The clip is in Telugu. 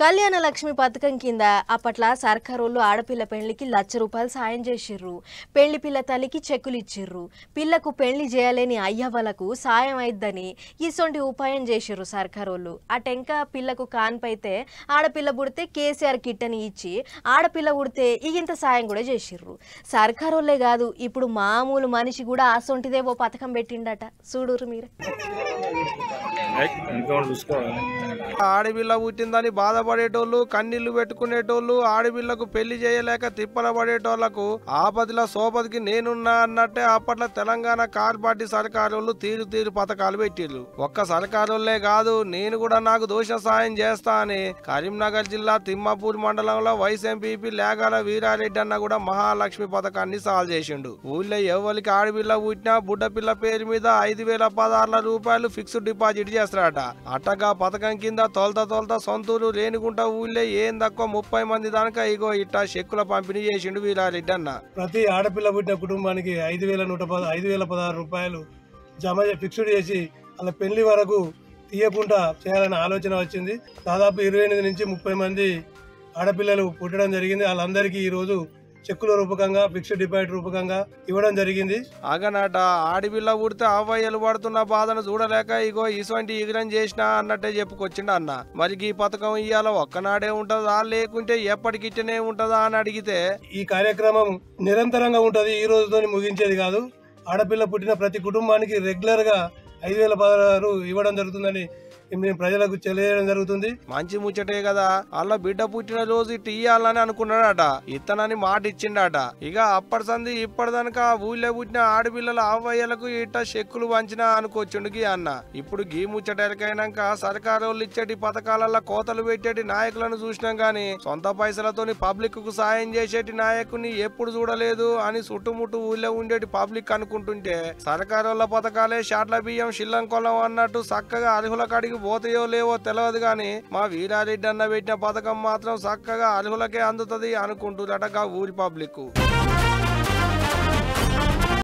కళ్యాణ లక్ష్మి పథకం కింద అప్పట్ల సర్కారోళ్ళు ఆడపిల్ల పెళ్లికి ₹1,00,000 సాయం చేసిర్రు. పెళ్లి పిల్ల తల్లికి చెక్కులు ఇచ్చిర్రు. పిల్లకు పెళ్లి చేయలేని అయ్యవ్వలకు సాయం అయిద్దని ఇసొంటి ఉపాయం చేసిర్రు సర్కారోళ్ళు. అటెంక పిల్లకు కాన్పైతే ఆడపిల్ల పుడితే కేసీఆర్ కిట్ అని ఇచ్చి ఆడపిల్ల పుడితే ఇంత సాయం కూడా చేసిర్రు. సర్కారోళ్ళే కాదు ఇప్పుడు మామూలు మనిషి కూడా అసొంటిదే ఓ పథకం పెట్టిండట. చూడురు మీరు. ఆడపిల్ల పుట్టిందని బాధపడేటోళ్ళు, కన్నీళ్లు పెట్టుకునేటోళ్ళు, ఆడపిల్లకు పెళ్లి చేయలేక తిప్పల పడేటోళ్లకు ఆపదిలో సోపతికి నేనున్నా అన్నట్టే అప్పట్లో తెలంగాణ కార్ పార్టీ సర్కారోళ్ళు తీరు పథకాలు పెట్టిర్రు. ఒక్క సర్కారోళ్లే కాదు, నేను కూడా నాకు దోష సాయం చేస్తా అని కరీంనగర్ జిల్లా తిమ్మాపూర్ మండలంలో వైస్ ఎంపీపీ లేగాల వీరారెడ్డి అన్న కూడా మహాలక్ష్మి పథకాన్ని సాల్వ్ చేసిండు. ఊళ్ళో ఎవరికి ఆడపిల్ల పుట్టినా బుడ్డపిల్ల పేరు మీద ₹5,016 ఫిక్స్డ్ డిపాజిట్ చేస్తారట. అట్టగా పథకం కింద తోల్త సొంతూరు రేణిగుంట ఊళ్ళో ఏం తక్కువ 30 మంది దాకా ఇగో ఇట్టా చెక్కుల పంపిణీ చేసిండు వీరారెడ్డి అన్న. ప్రతి ఆడపిల్ల పుట్టిన కుటుంబానికి ₹5,116 జమ ఫిక్స్డ్ చేసి అలా పెళ్లి వరకు తీయకుండా చేయాలనే ఆలోచన వచ్చింది. దాదాపు 28 నుంచి 30 మంది ఆడపిల్లలు పుట్టడం జరిగింది. వాళ్ళందరికీ ఈ రోజు చెక్కుల రూపకంగా ఫిక్స్డ్ డిపాజిట్ రూపకంగా ఇవ్వడం జరిగింది. అగనట ఆడపిల్ల పుడితే అవ్వయ్యలు పడుతున్న బాధను చూడలేక ఇగో ఇటువంటి ఇగిరం చేసినా అన్నట్టే చెప్పుకొచ్చిండు అన్న. మరి ఈ పథకం ఇయ్యాల ఒక్కనాడే ఉంటదా లేకుంటే ఎప్పటికిట్టనే ఉంటదా అని అడిగితే, ఈ కార్యక్రమం నిరంతరంగా ఉంటది, ఈ రోజుతో ముగించేది కాదు. ఆడపిల్ల పుట్టిన ప్రతి కుటుంబానికి రెగ్యులర్ గా ₹5,016 ఇవ్వడం జరుగుతుందని మేము ప్రజలకు తెలియజేయడం జరుగుతుంది. మంచి ముచ్చటే కదా. అలా బిడ్డ పుట్టిన రోజు ఇటు ఇయ్యాలని అనుకున్నాడట, ఇత్తనని మాట ఇచ్చిండట. ఇక అప్పటి సంది ఇప్పటిదనక ఊళ్ళో పుట్టిన ఆడపిల్లల అవ్వయ్యలకు ఇట్ట చెక్కులు వంచినా అనుకోవచ్చుండుకి అన్న. ఇప్పుడు గీ ముచ్చటెరకైనాక సర్కారోళ్ళు ఇచ్చేటి పథకాలలో కోతలు పెట్టేటి నాయకులను చూసినాం గాని సొంత పైసలతోని పబ్లిక్ కు సాయం చేసేటి నాయకుని ఎప్పుడు చూడలేదు అని చుట్టుముట్టు ఊళ్ళో ఉండేటి పబ్లిక్ అనుకుంటుంటే సర్కారోళ్ళ పథకాలే షాట్ల బియ్యం శిల్లంకొలం అన్నట్టు చక్కగా అర్హుల కాడికి పోతాయో లేవో తెలియదు గాని మా వీరారెడ్డి అన్న పెట్టిన పథకం మాత్రం చక్కగా అర్హులకే అందుతుంది అనుకుంటున్నట ఊరి పబ్లిక్.